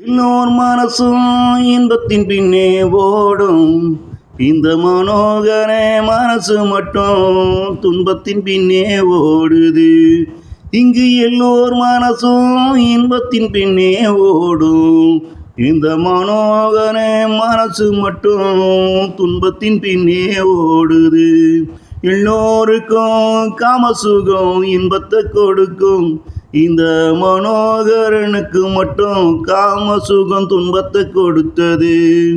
எல்லோர் மனசும் இன்பத்தின் பின்னே ஓடும். இந்த மனோகர மனசு மட்டும் துன்பத்தின் பின்னே ஓடுது. இங்கு எல்லோர் மனசும் இன்பத்தின் பின்னே ஓடும். இந்த மனோகர மனசு மட்டும் துன்பத்தின் பின்னே ஓடுது. எல்லோருக்கும் காமசுகம் இன்பத்தை கொடுக்கும். இந்த மனோகரனுக்கு மட்டும் காமசுகம் துன்பத்தை கொடுத்தது.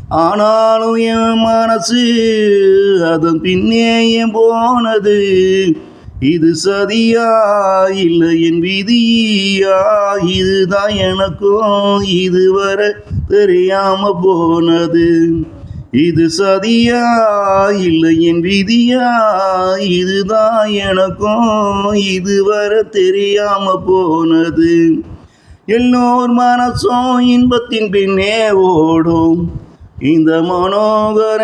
ஆனாலும் என் மனசு அதன் பின்னே ஏன் போனது? இது சதியா இல்லை என் விதியா? இதுதான் எனக்கும் இதுவரை தெரியாம போனது. இது சதியா இல்லை என் விதியா? இதுதான் எனக்கும் இதுவரை தெரியாம போனது. எல்லோர் மனசும் இன்பத்தின் பின்னே ஓடும். இந்த மனோகர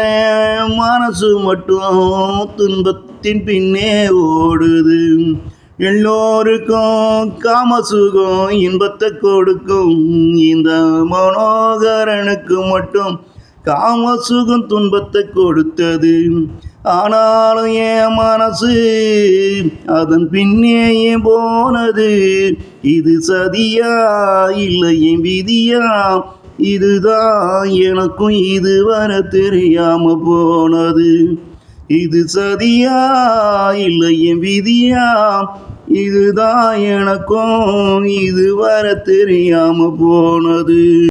மனசு மட்டும் துன்பத்தின் பின்னே ஓடுது. எல்லோருக்கும் காமசுகம் இன்பத்தை கொடுக்கும். இந்த மனோகரனுக்கு மட்டும் காமசுகம் துன்பத்தை கொடுத்தது. ஆனாலும் என் மனசு அதன் பின்னே ஏன் போனது? இது சதியா இல்லை என் விதியா? இதுதான் எனக்கும் இதுவரை தெரியாம போனது. இது சதியா இல்லை என் விதியா? இதுதான் எனக்கும் இதுவரை தெரியாம போனது.